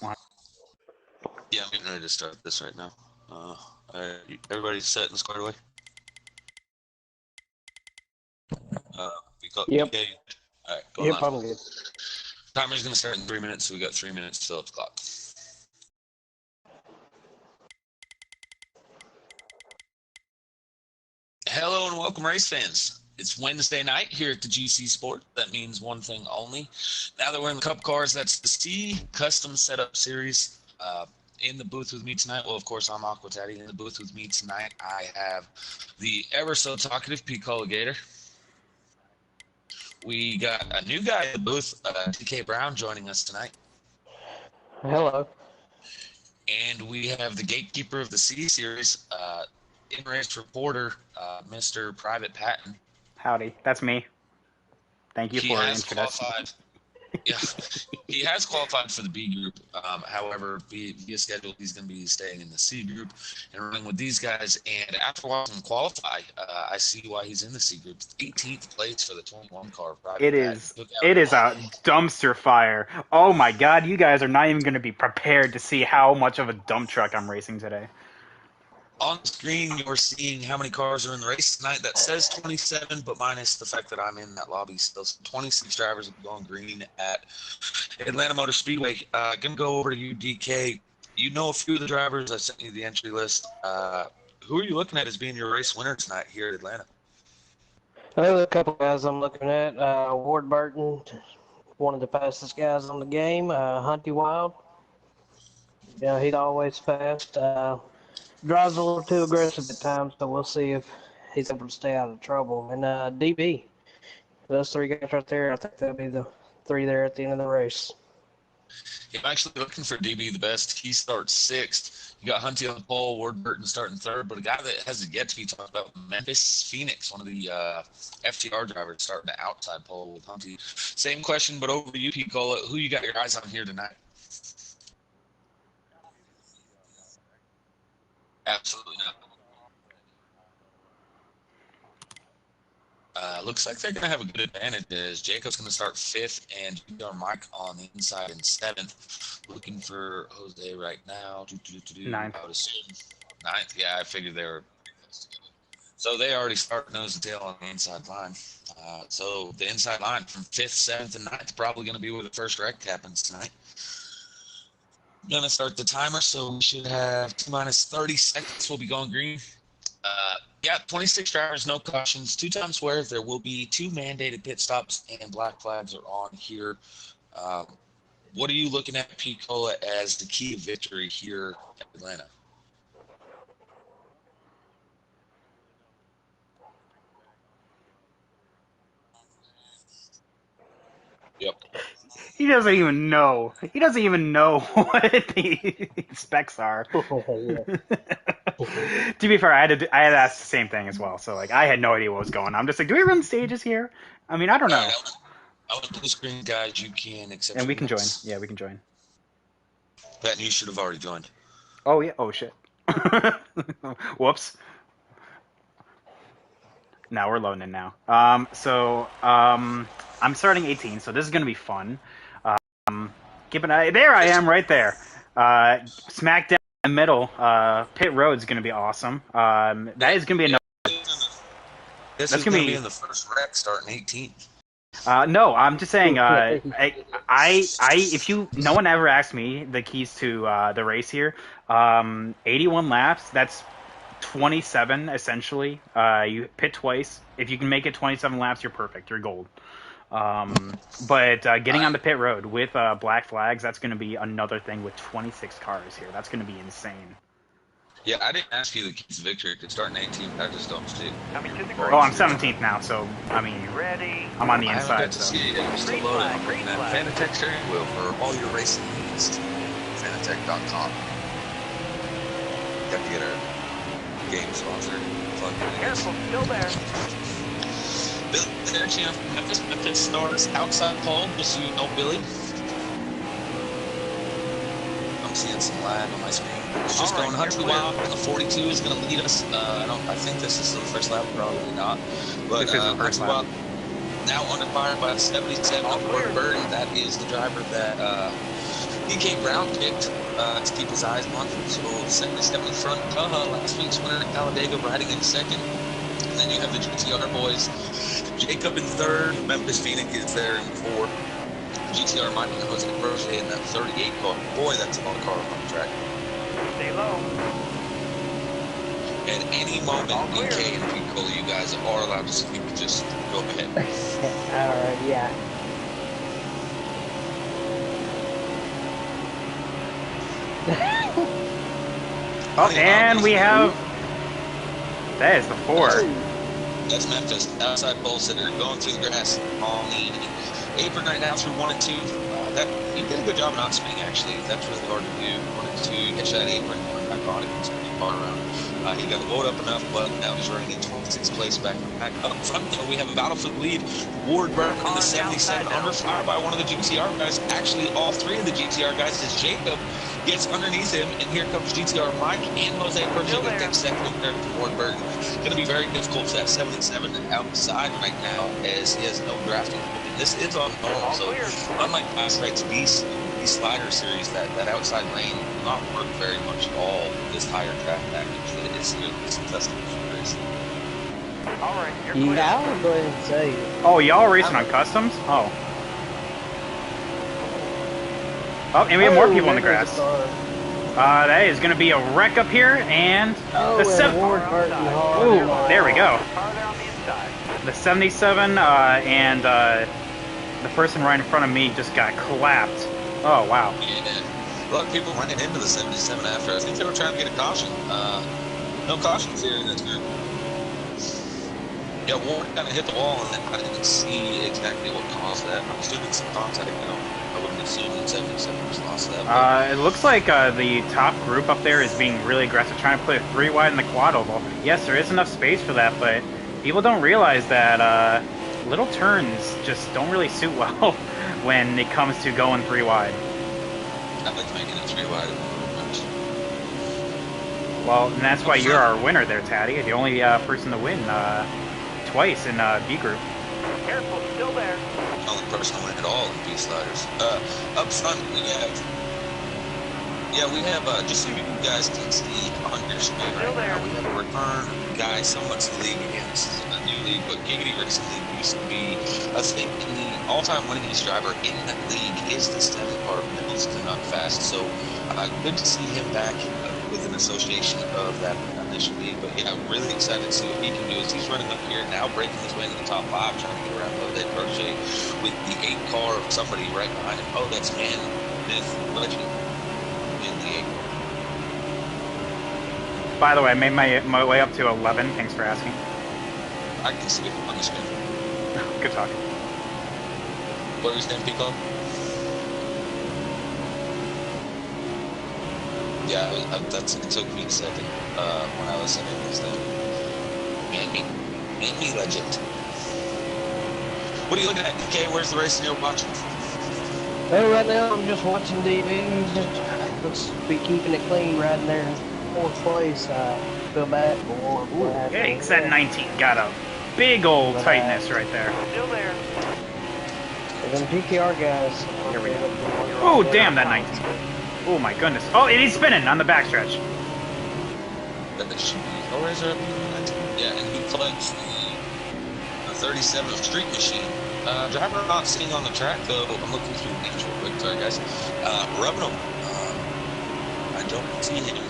Yeah, I'm getting ready to start this right now. Everybody's set and squared away? Yep. Yeah, all right, going Yep, on. I'm good. Timer's going to start in 3 minutes, so we got 3 minutes to fill up the clock. Hello and welcome, race fans. It's Wednesday night here at the GC Sport. That means one thing only. Now that we're in the Cup cars, that's the C Custom Setup Series. In the booth with me tonight, well, of course, I'm Aqua Taddy. In the booth with me tonight, I have the ever so talkative P. Gator. We got a new guy in the booth, DK Brown, joining us tonight. Hello. And we have the gatekeeper of the C Series, in-race reporter, Mr. Private Patton. Howdy, that's me. Thank you for introduction. Yeah, he has qualified for the B group. However, via schedule, he's going to be staying in the C group and running with these guys. And after watching him qualify, I see why he's in the C group. 18th place for the 21 car. It is a dumpster fire. Oh my God, you guys are not even going to be prepared to see how much of a dump truck I'm racing today. On the screen, you're seeing how many cars are in the race tonight. That says 27, but minus the fact that I'm in that lobby still. 26 drivers are going green at Atlanta Motor Speedway. Gonna go over to you, DK. You know a few of the drivers. I sent you the entry list. Who are you looking at as being your race winner tonight here at Atlanta? There's a couple guys I'm looking at. Ward Burton, one of the fastest guys on the game. Hunty Wild. Yeah, he's always fast. Drives a little too aggressive at times, so we'll see if he's able to stay out of trouble. And DB, those three guys right there, I think that'll be the three there at the end of the race. Yeah, I'm actually looking for DB the best. He starts sixth. You got Hunty on the pole, Ward Burton starting third, but a guy that has yet to be talked about, Memphis Phoenix, one of the FTR drivers, starting the outside pole with Hunty. Same question, but over to you, Picola. Who you got your eyes on here tonight? Absolutely not. Looks like they're going to have a good advantage as Jacob's going to start fifth and Mike on the inside in seventh. Looking for Jose right now. Ninth. I would assume ninth. Yeah, I figured they were so they already start nose and tail on the inside line. So the inside line from fifth, seventh, and ninth probably going to be where the first wreck happens tonight. Going to start the timer, so we should have T minus 30 seconds. We'll be going green. Yeah, 26 drivers, no cautions. 2 times where there will be 2 mandated pit stops and black flags are on here. What are you looking at, Picola, as the key to victory here at Atlanta? Yep. He doesn't even know. He doesn't even know what the specs are. To be fair, I had to ask the same thing as well. So like, I had no idea what was going on. I'm just like, do we run stages here? I mean, I don't know. Right, I went to the screen, guys. You can accept. And we can join. Yeah, we can join. Pat, you should have already joined. Oh yeah. Oh shit. Whoops. Now we're loading in now. I'm starting 18, so this is gonna be fun. Keep an eye. There I am, right there. Smack down in the middle. Pit road's gonna be awesome. That is gonna be another. This is gonna be in the first wreck starting 18th. No, I'm just saying. If no one ever asked me the keys to the race here. 81 laps. That's 27 essentially. You pit twice. If you can make it 27 laps, you're perfect. You're gold. But getting on the pit road with black flags, that's going to be another thing with 26 cars here. That's going to be insane. Yeah, I didn't ask you the keys to victory. It could start in 18th. I just don't see it. Oh, I'm 17th now, so I mean, I'm on the inside. I haven't got to see it. I'm still loading. I'm looking at Fanatec steering wheel for all your racing needs. Fanatec.com. Got to get our game sponsor. Careful, still there. Billy Sergio from Memphis starts outside pole, just so you know, Billy. I'm seeing some lag on my screen. It's just going Hunty Wild. The 42 is going to lead us. I think this is the first lap, probably not. But Hunty Wild now under fire by 77 on Ward Burton. That is the driver that DK Brown picked to keep his eyes on. So 77 in front. Last week's winner at Talladega riding in second. And then you have the GTR boys. Jacob in third. Memphis Phoenix is there in fourth. GTR Mike and Jose Berger in that 38 car. Boy, that's a lot of car on the track. Stay low. At any moment, DK and Pico, you guys are allowed to speak. Just go ahead. Alright, yeah. Oh, and we have... That is the 4. That's Memphis, outside pole sitter, going through the grass on the apron right now through 1 and 2. He did a good job not spinning, actually. That's really hard to do. 1 and 2, catch that apron, back on it, it's pretty far around. He got the load up enough, but now he's running in 26th place back up front. Though we have a battle for the lead. Ward Burke in the 77 under fire by one of the GTR guys. Actually, all 3 of the GTR guys as Jacob gets underneath him, and here comes GTR Mike and Jose Berger that takes second there to Ward Burke. Going to be very difficult for that 77 outside right now as he has no drafting. And this is on normal, so unlike last night's Beast slider series, that outside lane will not work very much at all with this higher draft package that is here in this festival race. Alright, you're clear. Yeah, I'll go ahead and say it. Oh, y'all are racing on customs? Oh. Oh, and we have more people in the grass. That is going to be a wreck up here, and the 7. Ooh, there we go. The 77 and the person right in front of me just got clapped. Oh, wow. Yeah, a lot of people running into the 77 after. I think they were trying to get a caution. No cautions here in this group. Yeah, Warren kind of hit the wall, and then I didn't see exactly what caused that. I'm assuming some contact, I wouldn't assume that 77 was lost that. It looks like the top group up there is being really aggressive, trying to put a 3 wide in the quad oval. Yes, there is enough space for that, but people don't realize that little turns just don't really suit well when it comes to going 3 wide. I like making it 3 wide. Well, and that's why you're our winner there, Taddy. The only person to win twice in B group. Careful, still there. Only person to win at all in B sliders. Up front we have just so you guys can see on your screen right now, we have a return guy somewhat to the league again. This is a new league, but Giggity Racing League used to be a thing. And the all-time winningest driver in that league is the 7 car Middleton Not Fast. So good to see him back with an association of that initial league. But yeah, I'm really excited to see what he can do as he's running up here now, breaking his way into the top 5, trying to get around Jose Berger with the 8 car of somebody right behind him. Oh, that's Man, Myth, Legend in the 8 car. By the way, I made my way up to 11. Thanks for asking. I can see it on the screen. Good talk. What are you saying, Pico? Yeah, it took me a second when I was saying this thing. Man, legend. What are you looking at, DK? Where's the race you're watching? Well, right now I'm just watching TV. Let's be keeping it clean right there in 4th place. Feel bad for Warren. Yikes, that 19 got a big old tightness right there. Still there. Them GTR guys. Here we go. Oh, damn, that 19. Oh, my goodness. Oh, and he's spinning on the backstretch. Oh, is there a 19? Yeah, and he clutched the 37 of Street Machine. Driver I'm not seeing on the track, though. I'm looking through the names real quick. Sorry, guys. Rubbing him. I don't see him.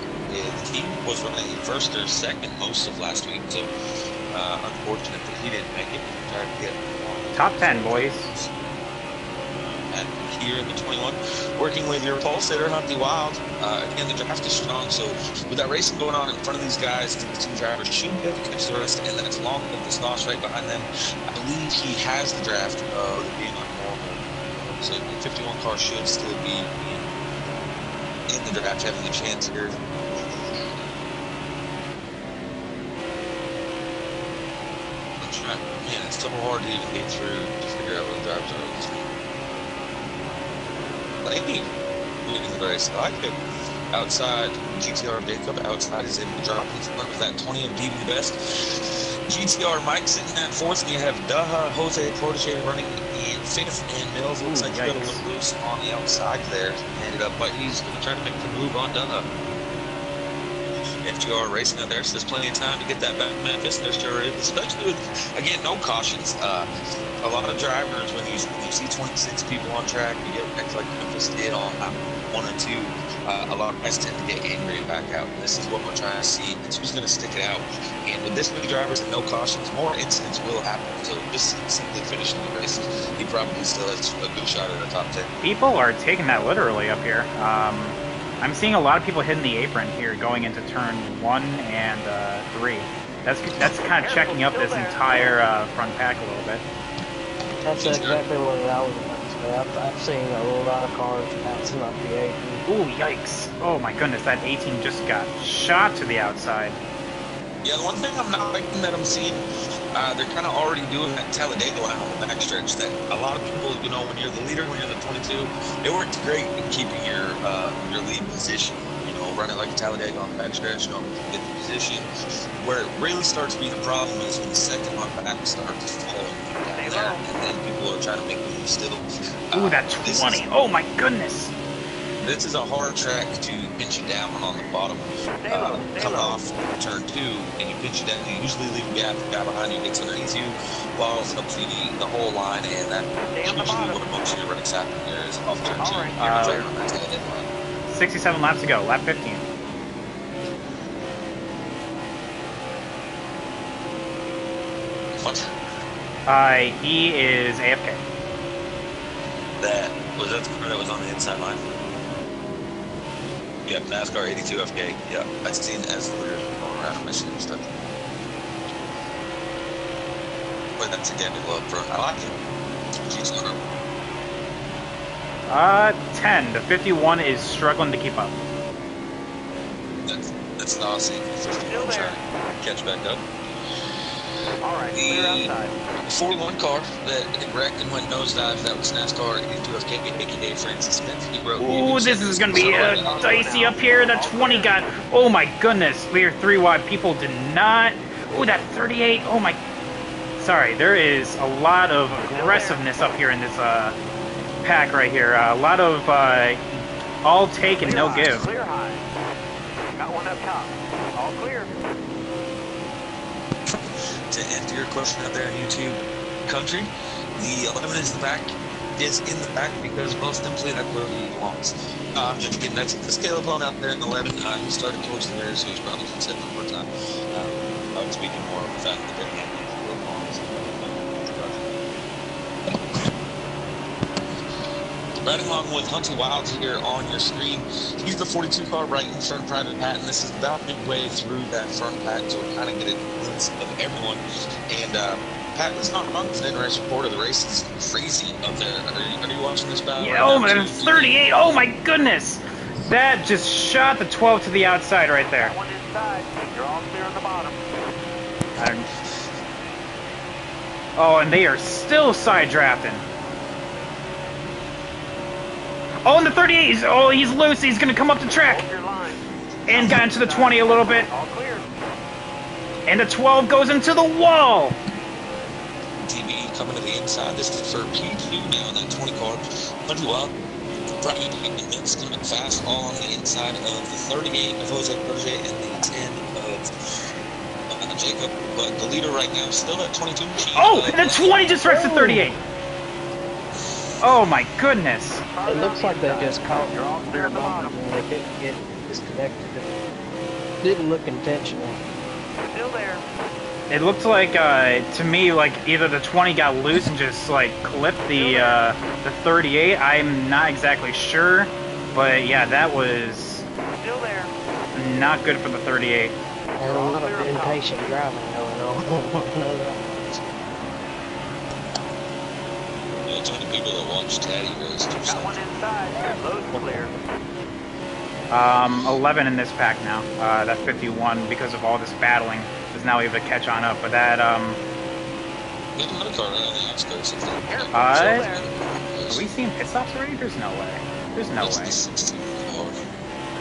He was running first or second most of last week, so unfortunate that he didn't make it. Tried to get Top 10, boys. And here in the 21, working with your pole sitter, Hunty Wild. Again, the draft is strong, so with that racing going on in front of these guys, the 2 drivers should be able to catch the rest, and that's long with the Snosh right behind them. I believe he has the draft being on normal, so the 51 car should still be in the draft, having a chance here. Man, it's so hard to even get through to figure out what the drivers are on this thing. Maybe leading the race. I like it. Outside, GTR Jacob outside is able to drop in front of that 20 of DB the best. GTR Mike sitting at 4th, and you have Daha Jose Protege running and fifth, and Mills looks like he got a yikes. little loose on the outside there. Ended up, but he's going to try to make the move on Dunlop. FGR racing out there, so there's plenty of time to get that back to Memphis. There's sure is, especially with, again, no cautions. A lot of drivers, when you see 26 people on track, you get wrecked like Memphis did on one or two. A lot of guys tend to get angry and back out. And this is what we're trying to see. It's who's going to stick it out. And with this many drivers and no cautions, more incidents will happen. So just simply finishing the race, he probably still has a good shot at the top 10. People are taking that literally up here. I'm seeing a lot of people hitting the apron here going into turn 1 and 3. That's kind of checking up this entire front pack a little bit. That's exactly what I was about to say. I've seen a lot of cars bouncing off the 18. Ooh, yikes. Oh my goodness, that 18 just got shot to the outside. Yeah, the one thing I'm not liking that I'm seeing, they're kind of already doing that Talladega line on the backstretch that a lot of people, you know, when you're the leader, when you're the 22, it works great in keeping your lead position. You know, running like a Talladega on the backstretch, you know, get the position. Where it really starts being a problem is when the second on back starts following you down there, and then people are trying to make moves still. Ooh, that 20. Oh my goodness. This is a hard track to pinch you down on the bottom. Coming off turn 2, and you pinch you down, you usually leave a gap. The guy behind you gets underneath you, walls up to the whole line, and that usually what most of your wrecks happen here is off turn 2. You're on that tail end line. 67 laps to go, lap 15. What? He is AFK. That the car that was on the inside line? Yep, NASCAR 82 FK. Yep, I've seen as the leader going around mission and stuff. But that's again a little up front. I like it. She's on her. 10. The 51 is struggling to keep up. That's Aussie. Still there. Catch back up. All right, clear outside. The 41 car that wrecked and went nosedive, that was NASCAR 82 FK, aka Francis Smith. He wrote. Ooh, this is going to be dicey up here. That 20 got. Oh my goodness. We are 3 wide. People did not. Ooh, that 38. Oh my. Sorry, there is a lot of aggressiveness up here in this pack right here. A lot of all take and no give. Clear high. Got one up top. All clear. To answer your question out there in YouTube country, the 11 is in the back because most simply that's where he belongs. I'm just kidding. That's the scale of out there in 11. He started towards the rear, so he's probably considered one more time. I'm speaking more of the fact that they're handling where it belongs. Riding along with Hunty Wilds here on your screen. He's the 42 car right in front of Private Pat, and this is about midway through that front pack, so we kind of get a glimpse of everyone. And Pat was not wrong with an interesting report of the race. It's crazy up there. Are you watching this battle? Yeah, right oh now? my, 38. Oh my goodness. That just shot the 12 to the outside right there. Got one inside. You're all clear on the bottom. Oh, and they are still side drafting. Oh, and the 38, he's loose. He's going to come up the track. Hold your line. And got into the 20 a little bit. All clear. And the 12 goes into the wall. TV coming to the inside. This is for P2 now in that 20 car. Hunty Wild. Private Pat coming fast all on the inside of the 38 of Jose Berger and the 10 of Jacob. But the leader right now is still at 22. Oh, and the 20 just wrecks the 38. Oh my goodness. It looks like they just caught You're all clear on the bottom. and they couldn't get disconnected. It didn't look intentional. Still there. It looked like, to me, like either the 20 got loose and just like clipped the 38. I'm not exactly sure, but yeah, that was Still there. not good for the 38. And a lot of impatient driving going on. Too many people that watch Taddy race. Got one inside. Load's clear. 11 in this pack now. That 51, because of all this battling, is now able to catch on up. But that, There's another car right on the outskirts. are we seeing pit stops already? There's no way. There's no way.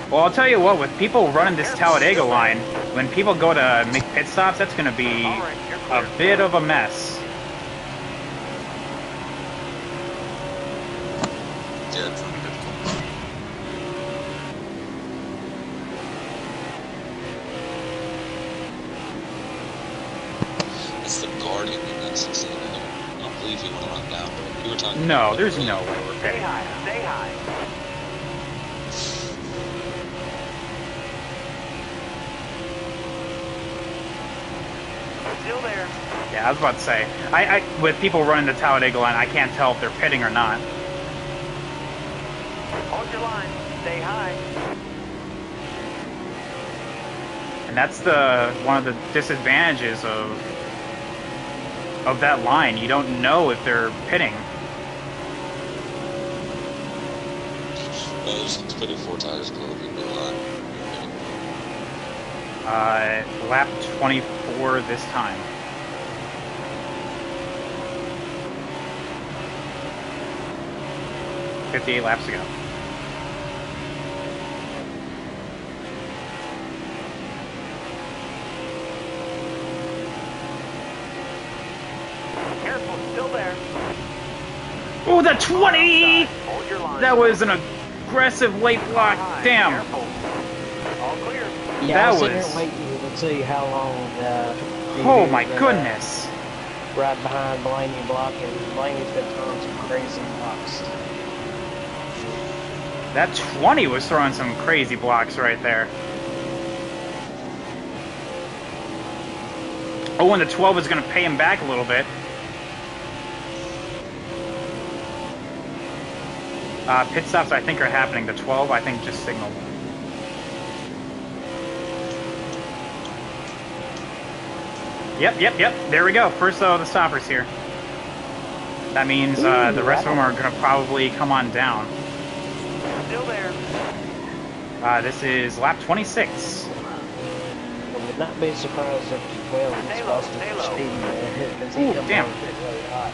Well, I'll tell you what, with people running this Talladega line, when people go to make pit stops, that's going to be a bit of a mess. 16. I don't believe you want to run down, but we were talking. No, there's no way we're Stay pitting. high. Stay high. Still there. Yeah, I was about to say. I with people running the Talladega line, I can't tell if they're pitting or not. Hold your line. Stay high. And that's one of the disadvantages of that line. You don't know if they're pitting. Just put it 4 tires below the line. Lap 24 this time. $58 laps ago. Careful. Still there. Oh, the 20! Hold your line. That was an aggressive late block. High. Damn. Careful. All clear. Yeah, That I was sitting was- there waiting to see how long. Oh my goodness. Right behind Blaney blocking. Blaney's been throwing some crazy blocks. That 20 was throwing some crazy blocks right there. Oh, and the 12 is going to pay him back a little bit. Pit stops, I think, are happening. The 12, I think, just signaled. Yep. There we go. First of the stoppers here. That means the rest of them are going to probably come on down. Still there. This is lap 26. I would not be surprised if Will is Stay low, supposed to stay be low. speeding there because he Ooh, comes damn. on pit really hot.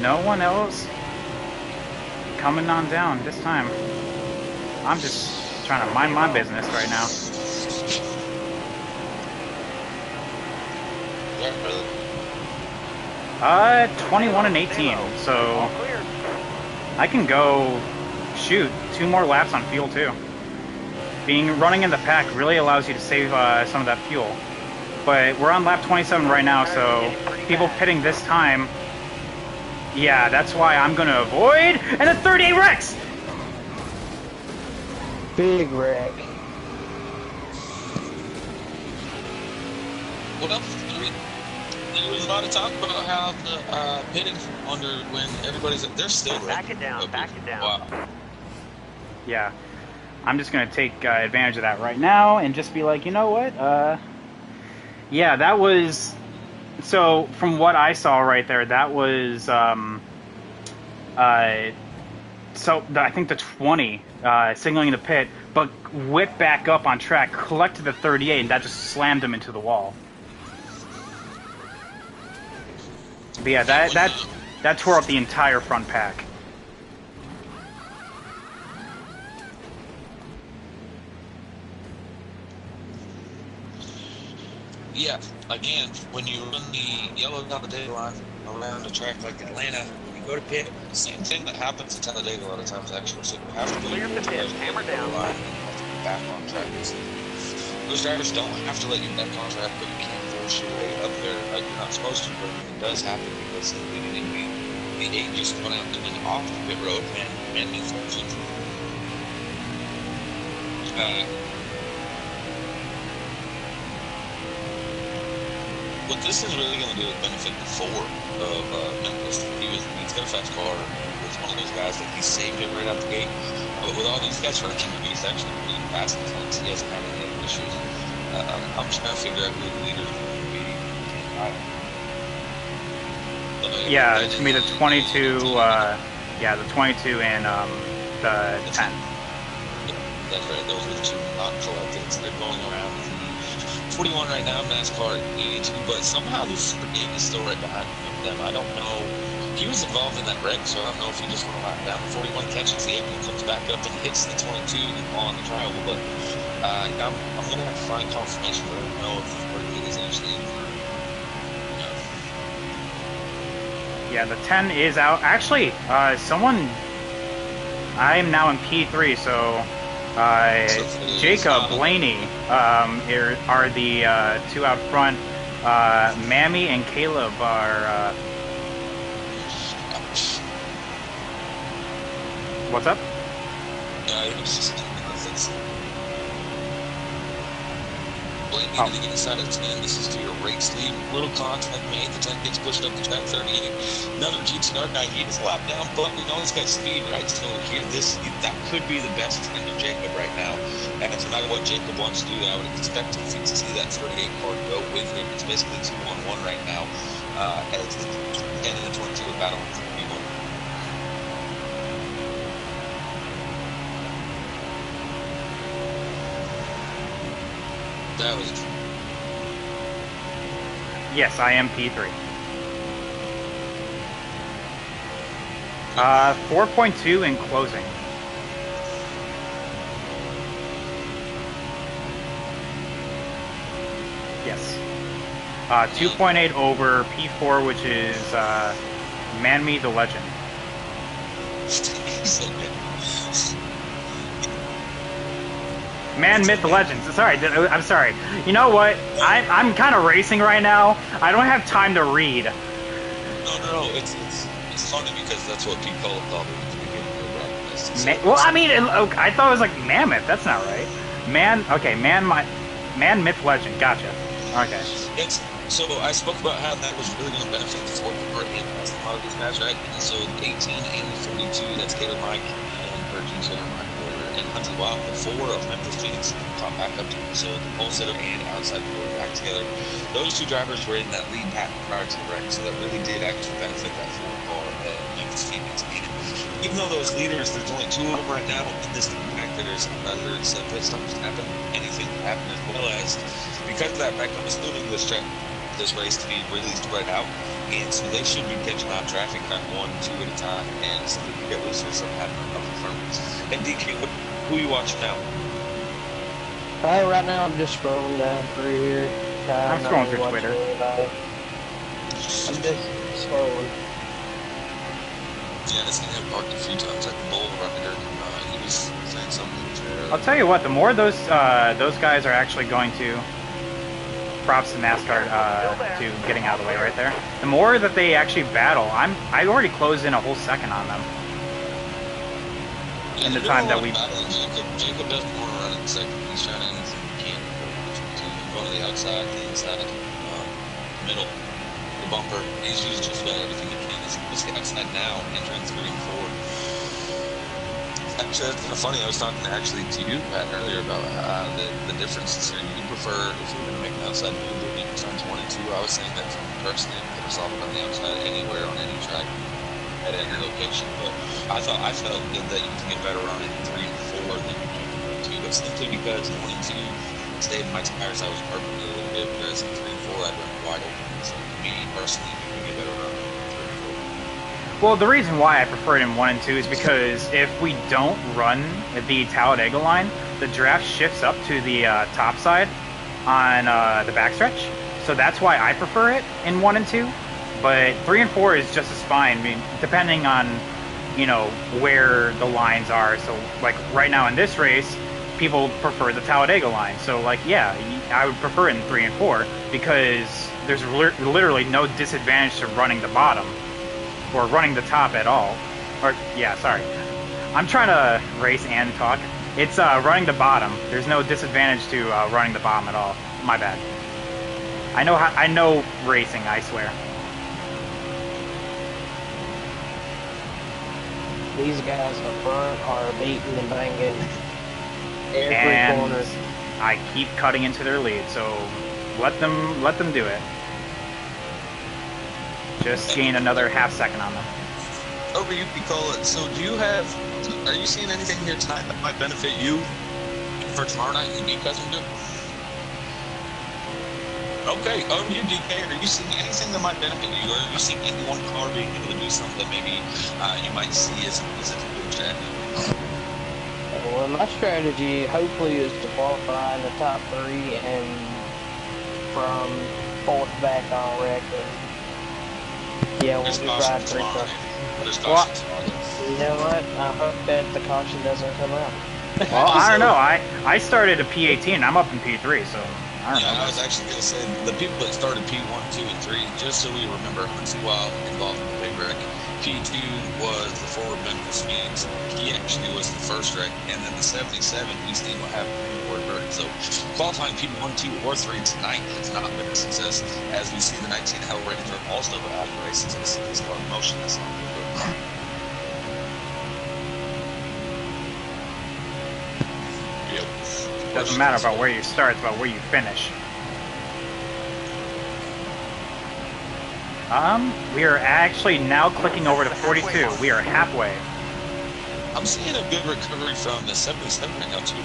No one else coming on down this time. I'm just trying to mind my business right now. Yeah, brother. 21 and 18. All So clear. I can go shoot 2 more laps on fuel too. Running in the pack really allows you to save some of that fuel. But we're on lap 27 right now, so people pitting this time. Yeah, that's why I'm going to avoid. And a 38 Rex! Big wreck. Well, I mean, there was a lot of talk about how the pitting under when everybody's they're still Back it down. Back it down. Wow. Yeah. I'm just going to take advantage of that right now and just be like, you know what? Yeah, that was... So, from what I saw right there, that was... So, I think the 20 signaling the pit, but whipped back up on track, collected the 38, and that just slammed him into the wall. But yeah, that tore up the entire front pack. Yeah, again, when you run the yellow Talladega line around a track like Atlanta, you go to pit, same thing that happens at Talladega a lot of times actually. So you have to go Clear the pit, hammer down. line and you have to be back on track. So those drivers don't have to let you back on track, but you can't force your way up there. Like you're not supposed to, but it does happen because the 8 just went out and off the pit road and needs function. What this is really going to do is benefit the 4 of Memphis. He's got a fast car. He's one of those guys that he saved it right out the gate. But with all these guys running, he's actually really fast. He hasn't had any issues. I'm just trying to figure out who the leader is going to be. Yeah, it's going to be the 22, the 22 and the 10. That's right. Those are the 2 not collected. So they're going around. 41 right now, NASCAR 82, but somehow this game is still right behind them. I don't know. He was involved in that wreck, so I don't know if he just went lap down. 41 catches the 8 and comes back up and hits the 22 on the trial, but I'm going to have to find confirmation, but I don't know if he is actually injured. Yeah, the 10 is out. Actually, I am now in P3, so Jacob, Blaney are the 2 out front. Mammy and Caleb are. What's up? It was just Blake needed to get inside of 10. This is to your race lead. Little contact made. The 10 gets pushed up to track 38. Another GTR guy. He is lap down, but we know he's got speed, right? So here, that could be the best friend of Jacob right now. And no matter what Jacob wants to do, I would expect to see that 38 car go with him. It's basically 2-on-1 right now. As the 10 and the 22 are battling for P1. That was. Yes, I am P3. 4.2 in closing. Yes. 2.8 over P4, which is Man-Me the Legend. Man, myth, legends. Sorry, I'm sorry. You know what? I'm kind of racing right now. I don't have time to read. No. It's funny because that's what people thought at the beginning of the broadcast. Well, I mean, I thought it was like mammoth. That's not right. Man, myth, legend. Gotcha. Okay. So I spoke about how that was really going to benefit the Ford and a lot of these guys, right? And so the 18 and the 42, that's Taylor Mike and Virgin Taylor Mike. And Hunter Wild, the 4 of Memphis Phoenix caught back up to him. So the pole sitter and outside the door back together. Those two drivers were in that lead pack prior to the wreck, so that really did actually benefit that 4 car at Memphis Phoenix. And even though those leaders, there's only 2 of them right now in this pack, there's another set pit stops to happen. Anything can happen, as well as because of that wreck, I'm assuming this race to be really spread out. And so they should be catching out traffic at 1, 2 at a time, and so they can get loose or something happening up in front of us. And DK, who are you watching now? Right now I'm just scrolling down through here. I'm scrolling through Twitter. I'm just scrolling. Yeah, this thing had parked a few times at the Bull Rider. He was saying something. I'll tell you what. The more those guys are actually going to. Props to NASCAR to getting out of the way right there. The more that they actually battle, I already closed in a whole second on them. Yeah, in the time that we. Jacob doesn't want to run in second. He's trying anything he can. Going to the outside, the inside, middle, the bumper. He's used just about everything he can. He's the outside now, entering 3 and 4. Actually, that's kind of funny. I was talking to you, Pat, earlier about the differences here. You prefer, if you're going to make an outside move, doing turns 1 and 2. I was saying that for me personally, I could resolve it on the outside anywhere on any track at any location. But I felt that you can get better on it in 3 and 4 than you can 2. But simply because in 1 and 2, stayed in my tires, I was perfect a little bit, whereas in 3 and 4, I'd run wide open. So me personally, you can get better on it. Well, the reason why I prefer it in 1 and 2 is because if we don't run the Talladega line, the draft shifts up to the top side on the backstretch. So that's why I prefer it in 1 and 2. But 3 and 4 is just as fine. I mean, depending on, where the lines are. So, like, right now in this race, people prefer the Talladega line. So, like, yeah, I would prefer it in 3 and 4 because there's literally no disadvantage to running the bottom. Or running the top at all. I'm trying to race and talk. It's running the bottom. There's no disadvantage to running the bottom at all. My bad. I know racing, I swear. These guys up front are beating and banging every corner. I keep cutting into their lead, so let them do it. Just gain another half second on them. Over you, Picola. So are you seeing anything here tonight that might benefit you for tomorrow night in the custom do? Okay, over you, DK. Are you seeing anything that might benefit you? Or are you seeing any one car being able to do something that maybe you might see as a good strategy? Well, my strategy hopefully is to qualify in the top 3 and from 4th back on record. Yeah, we'll just ride 3 cars. You know what? I hope that the caution doesn't come out. Well, I don't know. I started a P18. I'm up in P3, so. I don't Yeah, know. I was actually going to say the people that started P1, 2, and 3, just so we remember, Huntsy Wild involved in the big wreck. P2 was the Ford Memphis Phoenix. He actually was the first wreck. And then the 77, we seen what happened in Fort Burton. So qualifying P1, 2, or 3 tonight has not been a success. As we see the 19 Hellraiser also out of the race as this car motionless on the road. Yep. Doesn't matter about where you start, it's about where you finish. We are actually now clicking over to 42. We are halfway. I'm seeing a good recovery from the 77 right now too.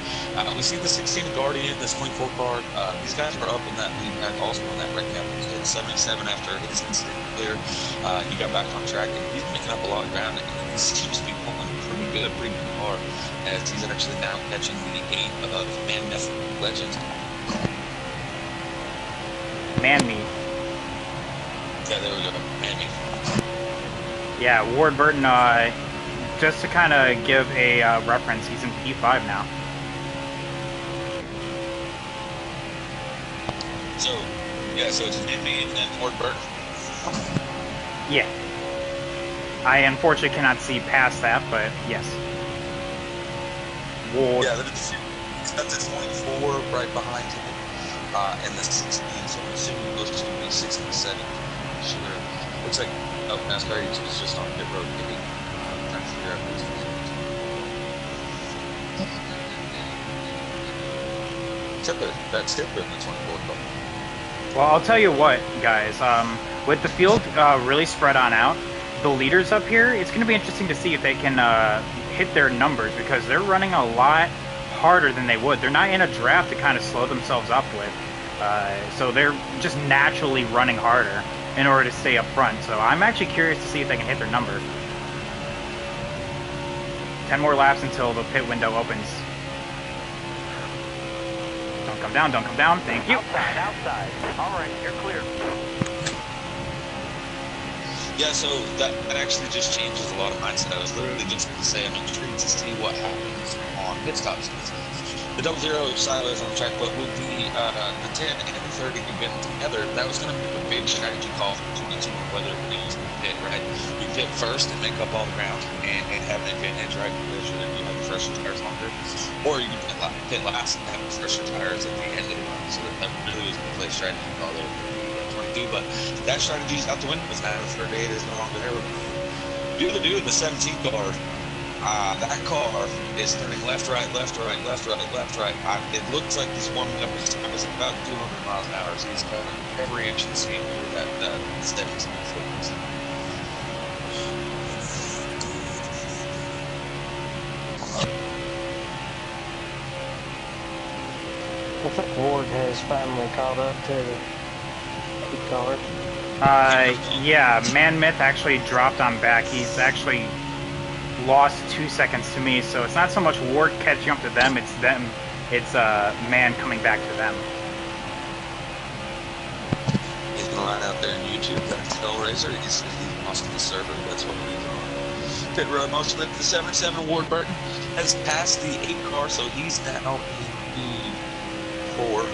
We see the 16 Guardian, this 24 car. These guys are up in that lead back also in that red cap. 77 after his incident clear. He got back on track and he's making up a lot of ground. And he seems to be pulling pretty good car. As he's actually now catching the 8 of Man Myth Legend. Man meat. Yeah, there we go. Man meat. Yeah, Ward Burton, just to kind of give a reference, he's in P5 now. So it's Man meat and Ward Burton. Yeah. I unfortunately cannot see past that, but yes. Ward. Yeah, he's got the 24 right behind him, and the 16, so I'm assuming those two will be 6 and 7. Sure. Looks like NASCAR is just on pit road maybe. Trying to figure out who's that's Tipper in the 24 car. Well, I'll tell you what, guys. With the field really spread on out, the leaders up here, it's going to be interesting to see if they can hit their numbers because they're running a lot harder than they would. They're not in a draft to kind of slow themselves up with. So they're just naturally running harder in order to stay up front. So I'm actually curious to see if they can hit their number. 10 more laps until the pit window opens. Don't come down, don't come down. Thank you. Outside. All right, you're clear. Yeah, so that actually just changes a lot of mindset. I was literally just going to say I'm intrigued to see what happens on pit stops. The 00 sideways on the track, but with the 10 and the 30 been together, that was going to be a big strategy call for 22 on whether we use the pit, right? You pit first and make up all the ground and have an advantage, right? Because you have the fresher tires longer. Or you can pit last and have the fresher tires at the end of the run. So that really was the play strategy call there. But that strategy's out the window now. The 38 is no longer there. The dude in the 17 car, that car is turning left, right. It looks like he's warming up. His time is about 200 miles an hour. So he's covering every inch of the seam with that 17 foot. I think Ward has finally caught up to the car. Yeah, Man Myth actually dropped on back. He's actually lost 2 seconds to me, so it's not so much Ward catching up to them, it's them. It's Man coming back to them. He's going line out there on YouTube. That's Hellraiser. He's lost the server. That's what he's on. Pit road most of it. The 77 Ward Burton has passed the 8 car, so he's now in P4.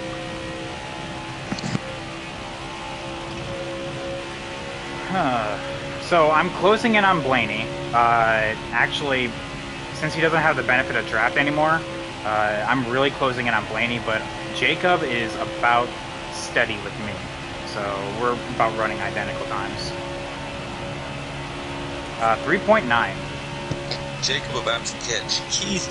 So I'm closing in on Blaney. Actually, since he doesn't have the benefit of draft anymore, I'm really closing in on Blaney, but Jacob is about steady with me. So we're about running identical times. 3.9. Jacob about to catch Keith.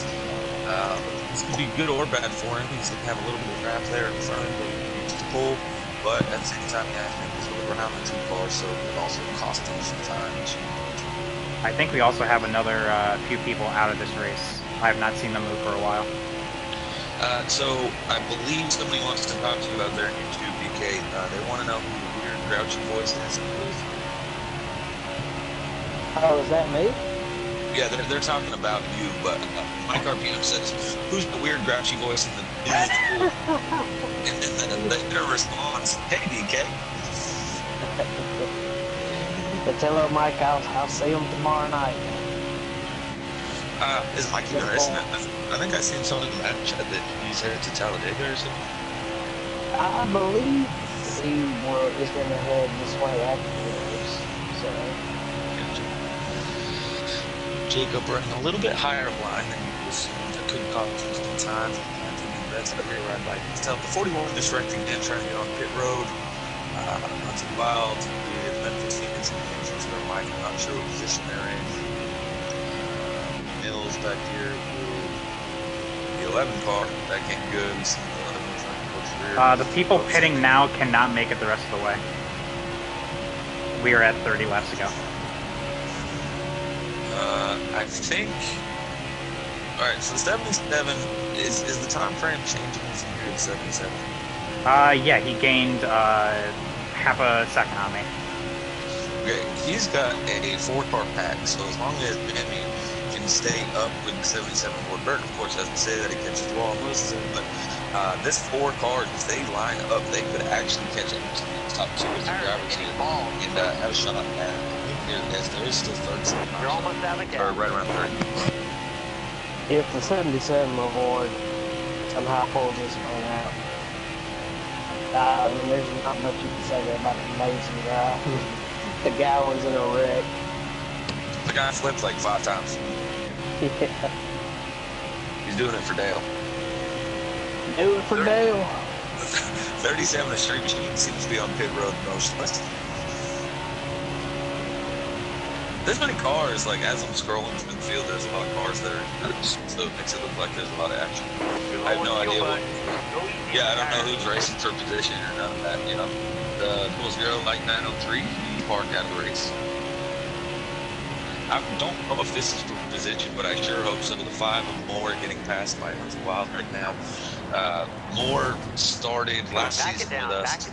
It's going to be good or bad for him. He's going to have a little bit of draft there in front of him to pull, but at the same time, yeah, I think he's around the 2 cars, so it also cost him some time. I think we also have another few people out of this race. I have not seen them move for a while. So I believe somebody wants to talk to you out there on YouTube, BK. They want to know who the weird grouchy voice is in the booth. Oh, is that me? Yeah, they're talking about you, but Mike RPM says, who's the weird grouchy voice in the booth? And then their response, hey, DK. But tell her, Mike, I'll see him tomorrow night. Is Mike even racing? I think I seen something in that chat that he's headed to Talladega or something. I believe he is going to head this way after the race. So. Jacob running a little bit higher line than you assumed. That could cause some time. That's a rear ride by himself. The 41 misdirecting in, trying to get on pit road. Hunting Wild with Memphis Phoenix and Kansas where Mike, I'm not sure what position they're in. Mills back here with the 11 car. That came good. We see the 11 trying to push rear. The people pitting now cannot make it the rest of the way. We are at 30 laps to go. I think. All right, so 77 is the time frame changing from here to 77? Yeah, he gained half a second on me. Okay, he's got a 4-car pack, so as long as Jimmy can stay up with the 77 Ford Burton, of course, doesn't say that he catches the wall and loses it, but this 4 cars, if they line up, they could actually catch it. Top 2 or 3 drivers here and have a shot at here. Yes, there is still 30 seconds. You're almost out of gas. Or right around 30. If the 77 award somehow pulls this one out, I mean, there's not much you can say about the amazing guy. The guy was in a wreck. The guy flipped like 5 times. Yeah. He's doing it for Dale. Do it for Dale. 37 the Street Machine seems to be on pit road motionless. There's many cars, like as I'm scrolling through the field, there's a lot of cars that are so it makes it look like there's a lot of action. I have no idea what. Yeah, I don't know who's racing for position or none of that, you know. The Bulls Girl like 903, he parked out of the race. I don't know if this is for position, but I sure hope so. The 5 of Moore getting passed by Hunting Wild right now. Moore started last season with us.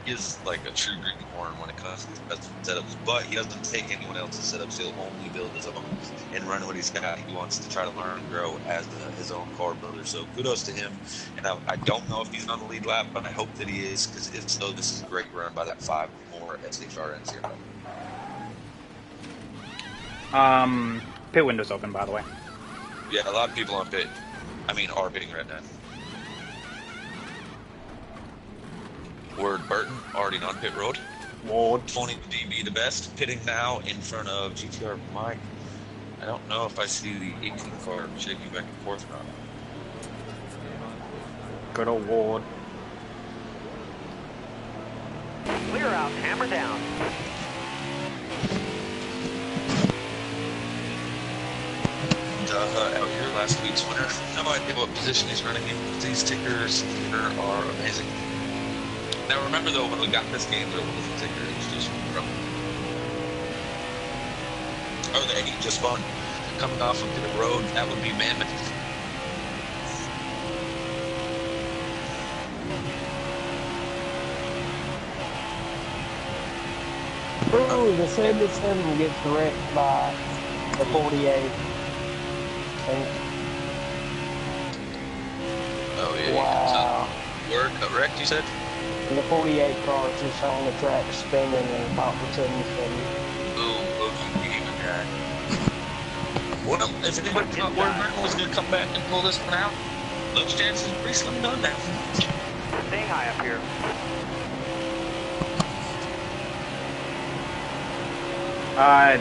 He is like a true greenhorn when it comes to custom setups, but he doesn't take anyone else's setups. He'll only build his own and run what he's got. He wants to try to learn and grow as his own car builder. So kudos to him. And I don't know if he's on the lead lap, but I hope that he is, because if so, this is a great run by that 5 of Moore SHRNs here. Pit window's open, by the way. Yeah, a lot of people on pit. I mean, are pitting right now. Word Burton already on pit road. Ward. 20 DB the best. Pitting now in front of GTR Mike. I don't know if I see the 18 car shaking back and forth or not. Good old Ward. Clear out, hammer down. Out here last week's winner. No idea what position he's running in. These tickers here are amazing. Now remember though, when we got this game, there was a ticker. It was just from. Oh, the 8 just spun. Coming off of the road, that would be Mammoth. Ooh, the 77 gets wrecked by the 48. Oh yeah. Wow. Word wrecked, you said? The 48 car is just on the track spinning and about the 77. Oh, okay, even guy. Well, if anybody thought Word Burton was going to come back and pull this one out, those chances are pretty slim done now. Stay high up here.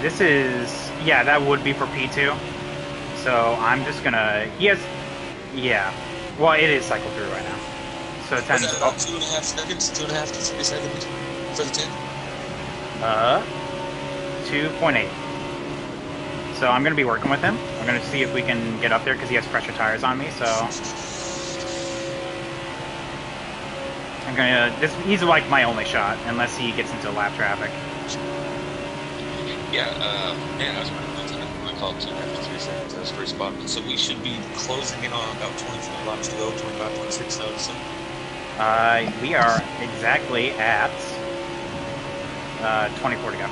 This is, yeah, that would be for P2. So I'm just gonna, he has, yeah. Well, it is cycle through right now. So it tends to... about 2.5 seconds? 2.5 to 3 seconds for the 10? 2.8. So I'm gonna be working with him. I'm gonna see if we can get up there because he has pressure tires on me, so. I'm gonna, he's like my only shot, unless he gets into lap traffic. Yeah, man, I was I called 2.5 to 3 seconds. That was pretty spot. So we should be closing in on about 24 laps to go, 25, 26 now. So. We are exactly at 24 to go.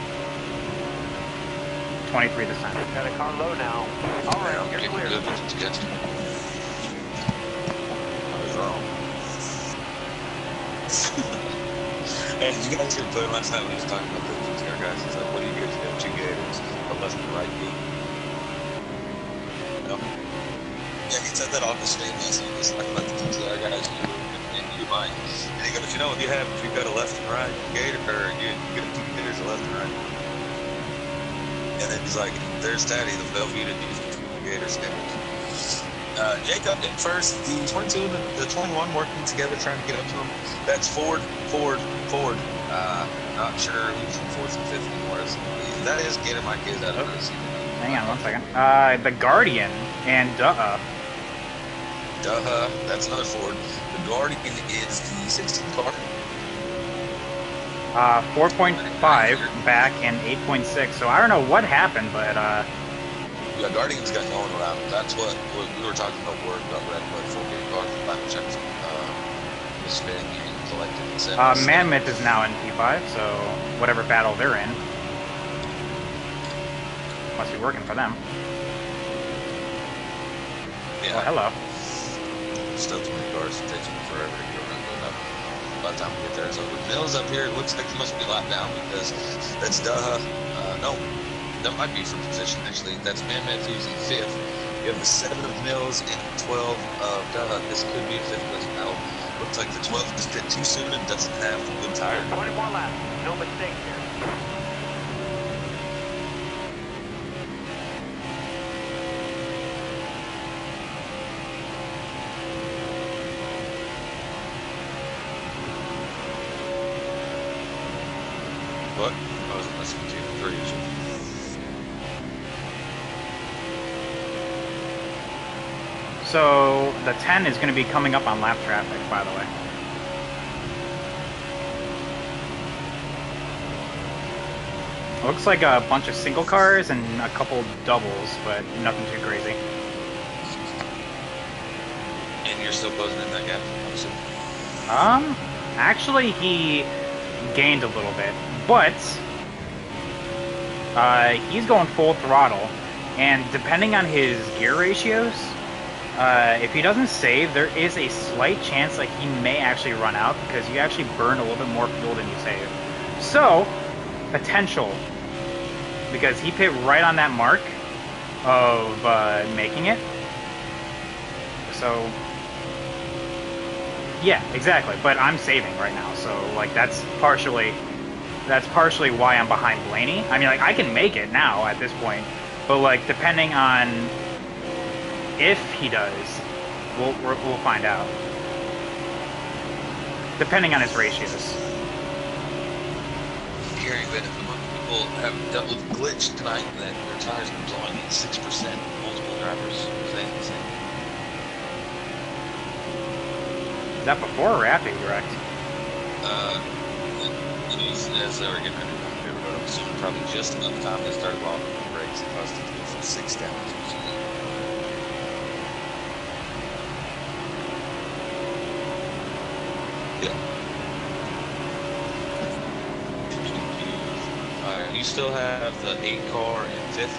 23 this time. Got a car low now. All right, you're clear. Good. I was wrong. Hey, did you guys hear Play last time when he was talking about the GTR guys? He's like, what do you guys do? 2 gators, a left and right gate. You know? Yeah, he said that off the stream last time. He's talking about the GTR guys. you might. And he goes, you know, if you've got a left and right gator, or you get two gators, a left and right. And then he's like, there's Daddy, the Velveeta gator sandwich. Jacob in first, the 22 and the 21 working together trying to get up to him. That's Ford. Not sure who's in fourth and fifth anymore. That is getting my kids out of this. Hang on 1 second. The Guardian and that's another Ford. The Guardian is the 16 car. 4.5 back and 8.6. So I don't know what happened, but yeah, Guardian's got going around. That's what we were talking about. Word about Red Bull 4K cars. Lap checks. Spinning and collecting incentives. Mammoth is now in P5, so whatever battle they're in must be working for them. Yeah. Oh, hello. Still too many cars. It takes me forever to go around going up. By the time we get there, so with Mills up here, it looks like he must be locked down because that's no, that might be for position actually. That's Mammoth who's in fifth. You have the 7 of Mills and 12 of This could be a fifth place battle. Looks like the 12 just hit too soon and doesn't have the good tire. 20 more laps. No mistakes here. What? I was listening to you. Pretty easy. So the 10 is going to be coming up on lap traffic, by the way. Looks like a bunch of single cars and a couple doubles, but nothing too crazy. And you're still closing in that gap? Actually he gained a little bit, but he's going full throttle, and depending on his gear ratios, if he doesn't save, there is a slight chance that he may actually run out because you actually burn a little bit more fuel than you save. So, potential, because he pit right on that mark of making it. So, yeah, exactly. But I'm saving right now, so like that's partially why I'm behind Blaney. I mean, like I can make it now at this point, but like depending on if he does, we'll find out. Depending on his ratios. Hearing that people have dealt with glitch tonight that their tires have been blowing at 6%. Multiple drivers saying the same. Is that before or after you wrecked? As they were getting ready to go, I'm assuming probably just enough time they started locking the brakes. It caused them to go from 6 down to 2. Yeah. Alright, you still have the 8 car in 5th?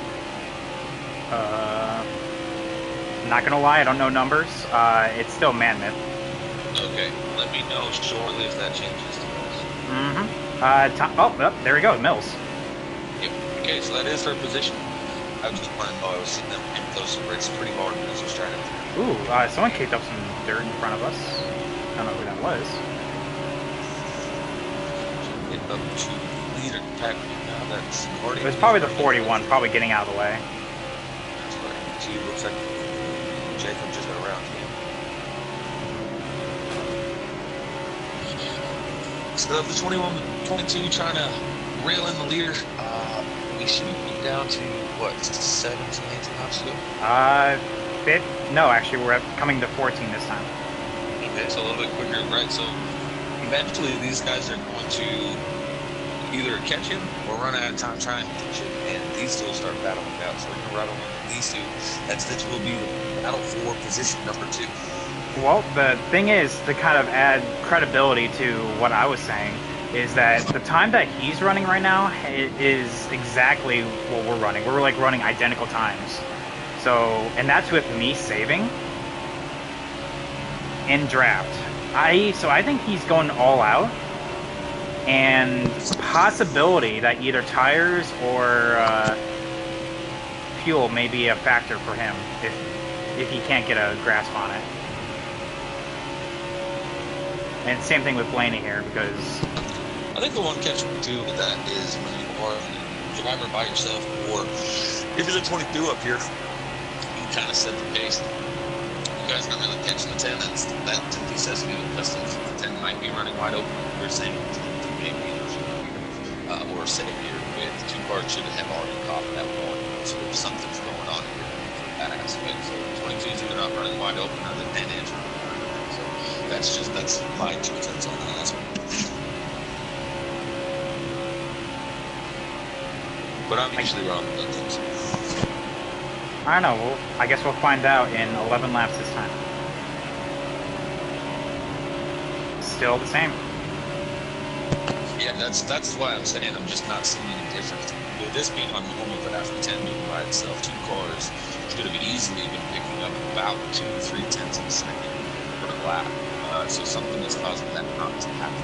Not gonna lie, I don't know numbers. It's still Mammoth. Okay, let me know shortly if that changes to Mills. Mm-hmm. Oh, there we go, Mills. Yep. Okay, so that is her position. I was just wanting to know, I was seeing them in close to brakes pretty hard when I was trying to... Ooh, someone kicked up some dirt in front of us. I don't know who that was. Get up to leader pack now. That's It was probably the 41, probably getting out of the way. That's right. See, looks like Jacob just got around him. So the 21-22 trying to reel in the leader. We should be down to what, 17, 18 laps to go? No, actually, we're coming to 14 this time. Okay, so a little bit quicker, right? So eventually these guys are going to either catch him or run out of time trying to catch him, and these two will start battling out. So we're going to rattle in these two. This will be the battle for position number 2. Well, the thing is, to kind of add credibility to what I was saying, is that the time that he's running right now is exactly what we're running. We're like running identical times. So, and that's with me saving in draft. So I think he's going all out, and possibility that either tires or fuel may be a factor for him if he can't get a grasp on it. And same thing with Blaney here, because I think the one catch too with that is when you are a driver by yourself, or if you're the 22 up here, you can kind of set the pace. You guys aren't really catching the 10. That necessity because the 10 might be running wide open. We're saying maybe or say here with 2 cars should have already caught that one. So if something's going on here for that aspect. So 22 is either not running wide open or the 10 is. So that's my 2 cents on that aspect. But I'm usually wrong with those. I don't know. Well, I guess we'll find out in 11 laps this time. Still the same. Yeah, that's why I'm saying I'm just not seeing any difference. With this being on normal, but after 10 moving by itself, 2 cars should have easily been picking up about 2 to 3 tenths of a second per lap. So something is causing that not to happen.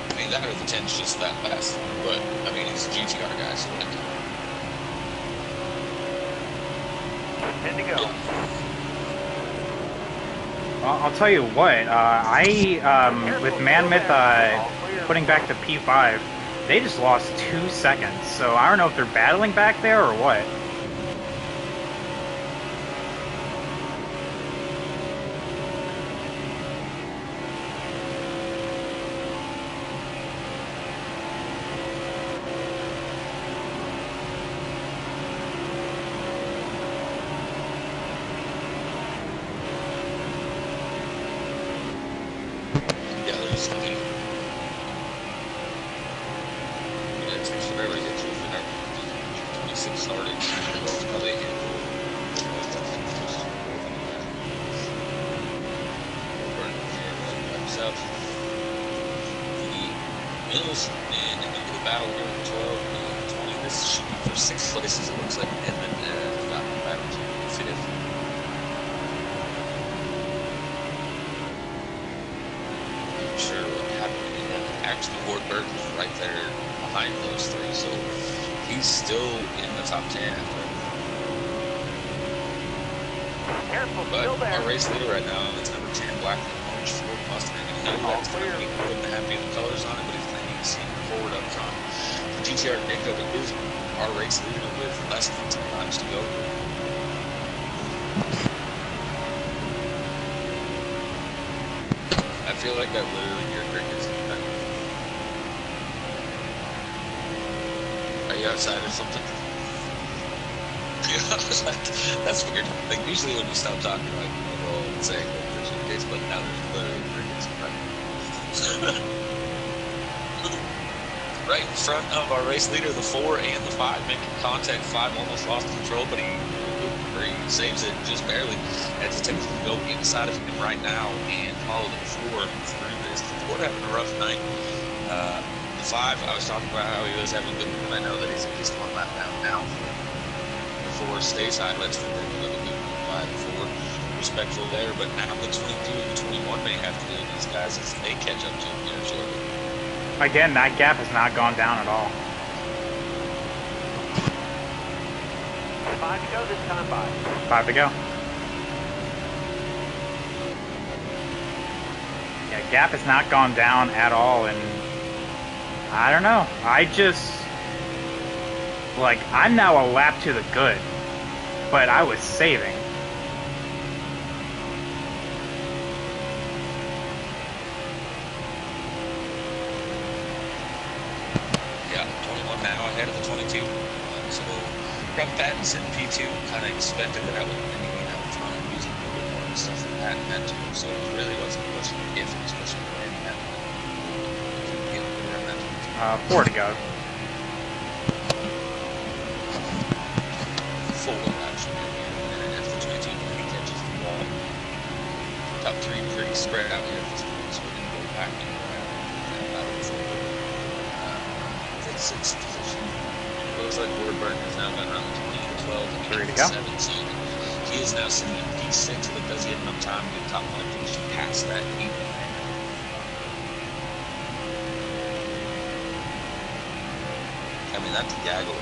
I mean, that or the 10's just that fast. But, I mean, he's a GTR guy, so that Ten to go. Yeah. Well, I'll tell you what, with Manmouth putting back to P5, they just lost 2 seconds. So I don't know if they're battling back there or what. I feel like that literally your crickets. Are you outside or something? I was like, that's weird. Like usually when you stop talking, like we'll say there's a case, but now there's literally crickets right in front of our race leader, the 4 and the 5 making contact. 5 almost lost control, but he saves it just barely. As it takes him to go inside of him right now and follow the 4 through this. The 4 having a rough night. The 5, I was talking about how he was having a good one. I know that he's at least 1 lap down now. The 4 stays high. Let's think they're going to be by the 4. Respectful there, but now the 22 and the 21 may have to do these guys as they catch up to him here shortly. Again, that gap has not gone down at all. 5 to go this time by. 5 to go. Yeah, gap has not gone down at all, and I don't know. I'm now a lap to the good, but I was saving. Yeah, 21 now ahead of the 22. So Rob Pattinson P2 kind of expected that I would anyway have fun using a little bit more and stuff like that and that too. So it really wasn't a question if it was a question when that. 4 to go. 4 actually. And after 22, he catches the ball. Top 3 pretty spread out here. So we're going to go back and take 6th position. Looks like Warburton has now been around 20 to 12 and 3 to go. 17. He is now sitting in P6, but does he have enough time to get top 1 position past that 8? I mean, that's a gaggle.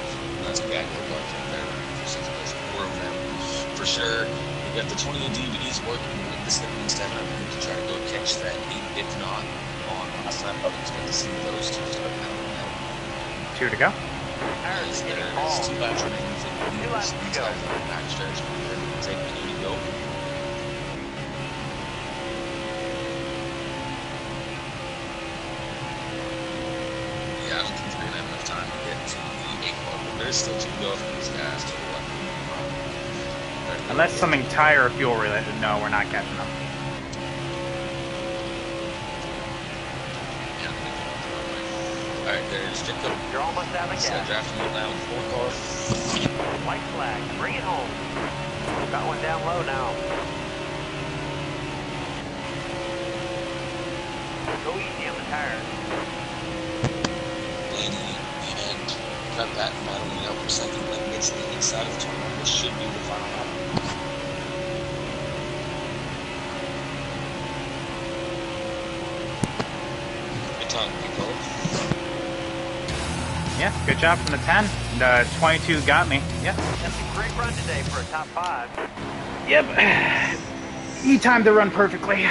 That's a gaggle of luck right there for 6 place. 4 of them for sure. You got the 20 DBs working with the 77 to try to go catch that 8. If not, on last lap, I would expect to see those two start battling out. 2 to go. Tires are getting There's bald. 2 laps remaining for the 2 laps to go. back stretch. Take the 2 to go. Yeah, I don't think they're going to have enough time to get to the 8 car, but there's still 2 to go for these guys to what. Unless something tire or fuel related, no, we're not catching them. Alright, there's Jacob. You're almost out of gas. Drafting it now with 4 cars. White flag. Bring it home. Got one down low now. Go easy on the tires. Blaney and Cut Patton battling out for second. Blaney gets to the inside of the turn. This should be the final lap. Good talk, Nicole. Yeah, good job from the 10. The 22 got me. Yeah. That's a great run today for a top 5. Yep. He timed the run perfectly.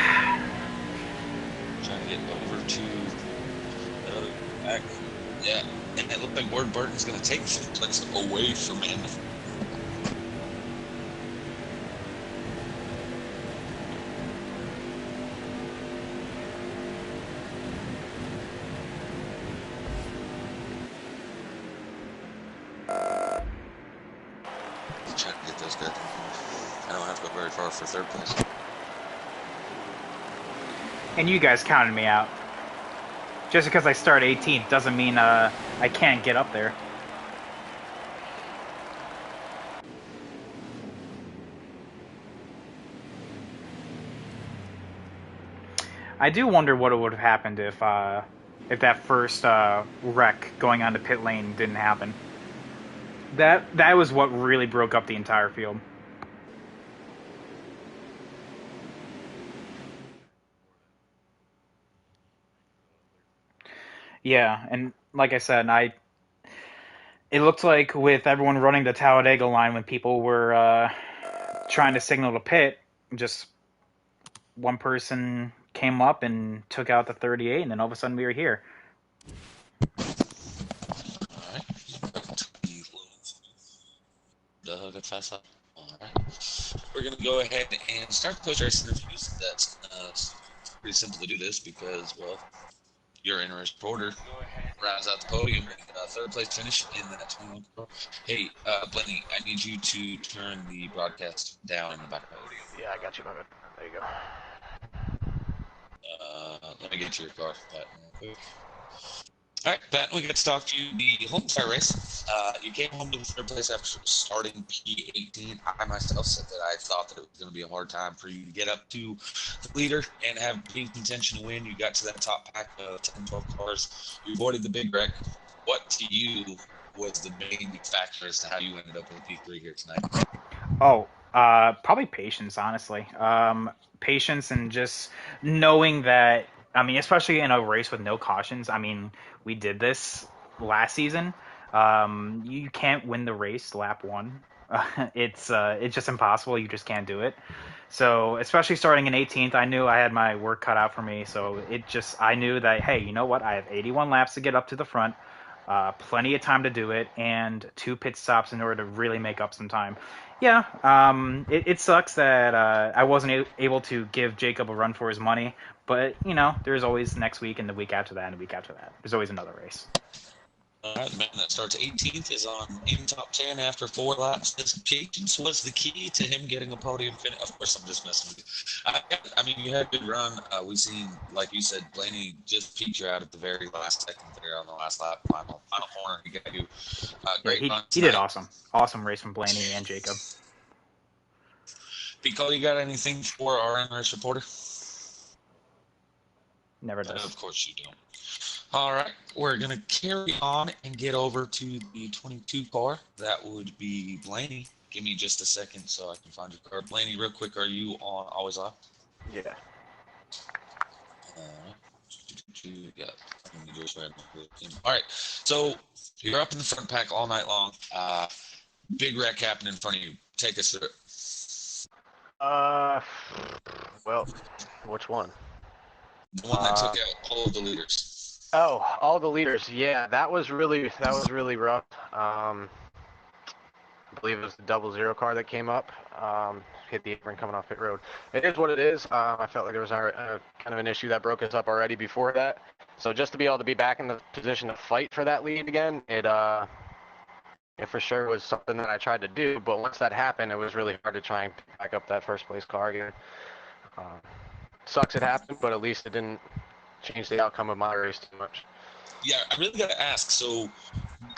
Trying to get over to the other back. Yeah, and it looked like Ward Burton's going to take 5th place away from him. Trying to get those guys. I don't have to go very far for 3rd place. And you guys counted me out. Just because I start 18th doesn't mean I can't get up there. I do wonder what would have happened if that first wreck going onto pit lane didn't happen. That was what really broke up the entire field. Yeah, and like I said, it looked like with everyone running the Talladega line when people were trying to signal to pit, just one person came up and took out the 38, and then all of a sudden we were here. Alright. Good fast up. Alright. We're going to go ahead and start the post-race interviews. That's pretty simple to do this because, well, your in-race reporter rounds out the podium. 3rd place finish in that 21 car. Hey, Blaney, I need you to turn the broadcast down in the back of the podium. Yeah, I got you, my man. There you go. Let me get to your car, Pat. All right, Pat, we got to talk to you. The home start race. You came home to the 3rd place after starting P18. I myself said that I thought that it was going to be a hard time for you to get up to the leader and have be in contention to win. You got to that top pack of 10, 12 cars. You avoided the big wreck. What to you was the main factor as to how you ended up in P3 here tonight? Oh, probably patience, honestly. Patience and just knowing that, I mean, especially in a race with no cautions. I mean, we did this last season. You can't win the race lap 1. It's just impossible. You just can't do it. So, especially starting in 18th, I knew I had my work cut out for me. So I knew that, hey, you know what? I have 81 laps to get up to the front. Plenty of time to do it, and 2 pit stops in order to really make up some time. Yeah, it sucks that I wasn't able to give Jacob a run for his money, but, you know, there's always next week and the week after that and the week after that. There's always another race. All right, the man that starts 18th is in top 10 after 4 laps. His patience was the key to him getting a podium finish. Of course, I'm just messing with you. I mean, you had a good run. We've seen, like you said, Blaney just peeked you out at the very last second there on the last lap, final corner. He got you. Great run. He did awesome. Awesome race from Blaney and Jacob. Pico, you got anything for our in-race reporter? Never does. Of course you don't. All right, we're going to carry on and get over to the 22 car. That would be Blaney. Give me just a second so I can find your car. Blaney, real quick, are you on Always Live? Yeah. All right, so you're up in the front pack all night long. Big wreck happened in front of you. Take us through it. Well, which one? The one that took out all of the leaders. Oh, all the leaders. Yeah, that was really rough. I believe it was the 00 car that came up, hit the apron coming off pit road. It is what it is. I felt like there was kind of an issue that broke us up already before that. So just to be able to be back in the position to fight for that lead again, it for sure was something that I tried to do. But once that happened, it was really hard to try and pick back up that first place car again. Sucks it happened, but at least it didn't change the outcome of my race too much. Yeah, I really got to ask. So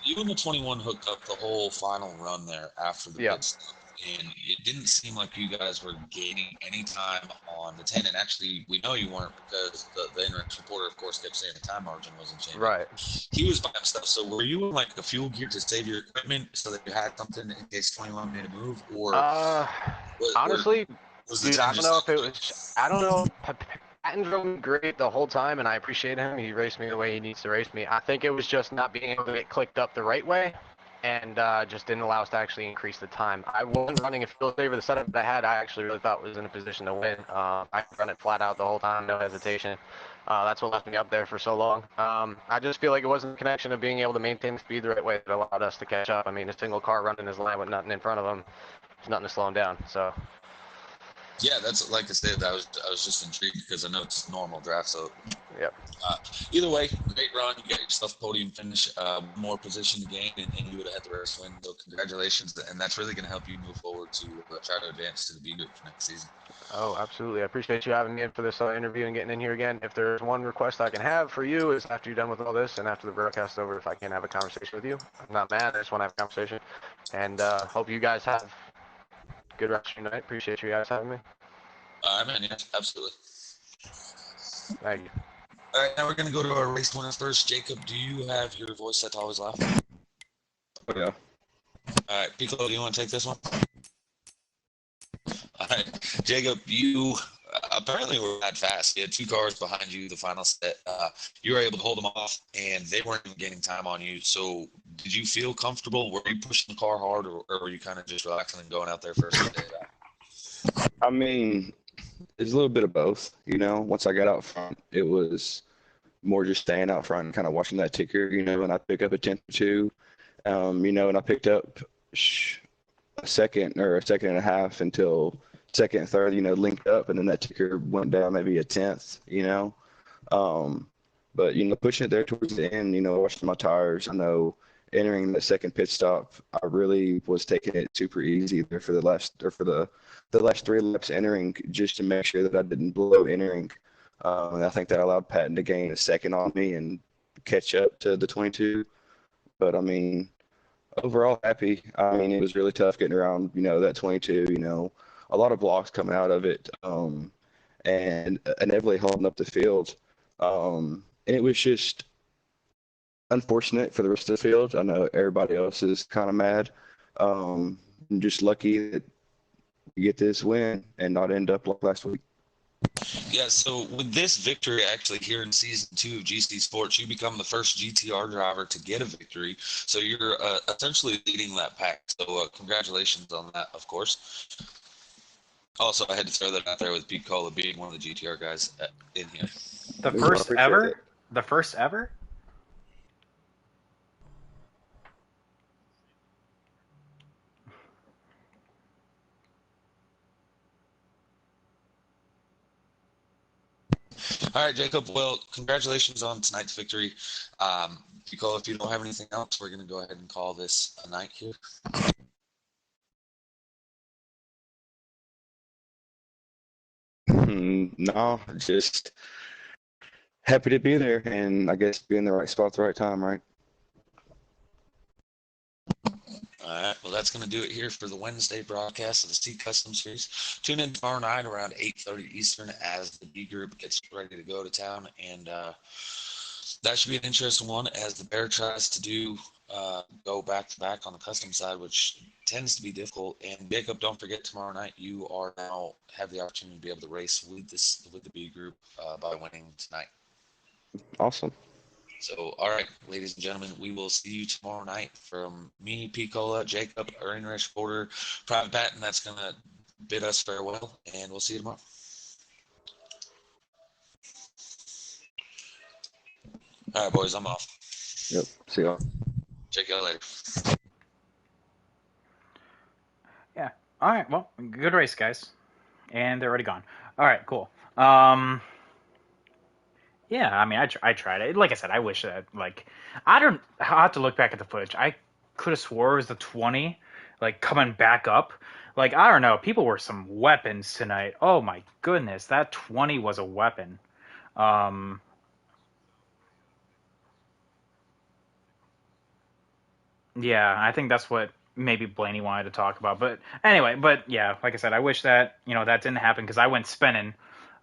you and the 21 hooked up the whole final run there after the pit stop, and it didn't seem like you guys were gaining any time on the 10. And actually, we know you weren't because the in-race reporter, of course, kept saying the time margin wasn't changing. Right. He was by himself. So were you in like a fuel gear to save your equipment so that you had something in case 21 made a move? Or honestly, dude, I don't know if it was. I don't know. Patton drove me great the whole time, and I appreciate him. He raced me the way he needs to race me. I think it was just not being able to get clicked up the right way, and just didn't allow us to actually increase the time. I wasn't running a fuel saver. The setup that I had, I actually really thought was in a position to win. I run it flat out the whole time, no hesitation. That's what left me up there for so long. I just feel like it wasn't the connection of being able to maintain the speed the right way that allowed us to catch up. I mean, a single car running his line with nothing in front of him, there's nothing to slow him down. So. Yeah, that's like I said. I was just intrigued because I know it's normal draft. So, yep. Either way, great run. You got yourself podium finish, more position to gain, and you would have had the race win. So congratulations, and that's really going to help you move forward to try to advance to the B group for next season. Oh, absolutely. I appreciate you having me in for this interview and getting in here again. If there's one request I can have for you is after you're done with all this and after the broadcast is over, if I can have a conversation with you. I'm not mad. I just want to have a conversation. And hope you guys have a good rest of your night. Appreciate you guys having me. All right, man. Yeah, absolutely. Thank you. All right, now we're going to go to our race winner first. Jacob, do you have your voice set to always laugh? Oh, yeah. All right, Piccolo, do you want to take this one? All right, Jacob, you apparently were that fast. You had two cars behind you the final set. You were able to hold them off, and they weren't even gaining time on you. So did you feel comfortable? Were you pushing the car hard, or were you kind of just relaxing and going out there first? I mean, it's a little bit of both. You know, once I got out front, it was more just staying out front and kind of watching that ticker, you know, and I pick up a 10th or two, you know, and I picked up a second or a second and a half until second and third, you know, linked up, and then that ticker went down maybe a 10th, you know. But, you know, pushing it there towards the end, you know, watching my tires, I know entering the second pit stop, I really was taking it super easy there for the last 3 laps entering, just to make sure that I didn't blow entering. And I think that allowed Patton to gain a second on me and catch up to the 22. But I mean, overall happy. I mean, it was really tough getting around, you know, that 22, you know, a lot of blocks coming out of it, and inevitably holding up the field. And it was just unfortunate for the rest of the field. I know everybody else is kind of mad. I'm just lucky that we get this win and not end up like last week. Yeah, so with this victory actually here in Season 2 of GC Sports, you become the first GTR driver to get a victory. So you're essentially leading that pack. So congratulations on that, of course. Also, I had to throw that out there with Pete Cola being one of the GTR guys in here. The first ever? The first ever? All right, Jacob. Well, congratulations on tonight's victory. Pico, if you don't have anything else, we're going to go ahead and call this a night here. No, just happy to be there, and I guess be in the right spot at the right time, right? All right, well, that's going to do it here for the Wednesday broadcast of the C Custom Series. Tune in tomorrow night around 8:30 Eastern as the B group gets ready to go to town, and that should be an interesting one as the Bear tries to go back-to-back on the custom side, which tends to be difficult. And Jacob, don't forget tomorrow night you are now have the opportunity to be able to race with the B group by winning tonight. Awesome. So, all right, ladies and gentlemen, we will see you tomorrow night from me, Picola, Jacob, Earning Rich Porter, Private Patton. That's going to bid us farewell, and we'll see you tomorrow. All right, boys, I'm off. Yep. See y'all. Check y'all later. Yeah. All right. Well, good race, guys. And they're already gone. All right. Cool. Yeah. I mean, I tried it. Like I said, I wish that I have to look back at the footage. I could have swore it was the 20, like coming back up. Like I don't know. People were some weapons tonight. Oh my goodness, that 20 was a weapon. Um. Yeah, I think that's what maybe Blaney wanted to talk about. But anyway, but yeah, like I said, I wish that that didn't happen because I went spinning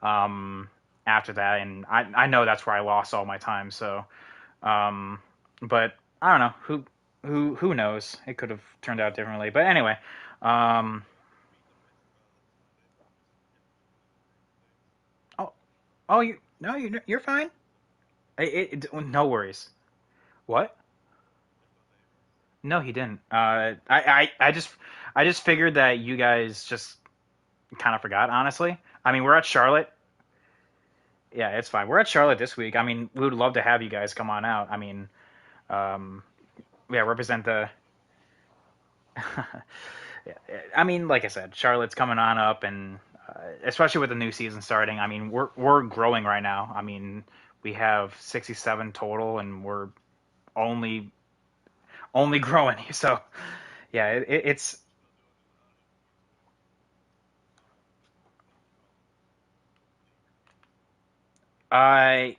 after that, and I know that's where I lost all my time. So, but I don't know who knows? It could have turned out differently. But anyway, um, oh oh you no you're fine. No worries. What? No, he didn't. I just figured that you guys just kind of forgot, honestly. I mean, we're at Charlotte. Yeah, it's fine. We're at Charlotte this week. I mean, we would love to have you guys come on out. I mean, um, yeah, represent the. Yeah, I mean, like I said, Charlotte's coming on up, and especially with the new season starting. I mean, we're growing right now. I mean, we have 67 total, and we're only growing. So, yeah, it's. I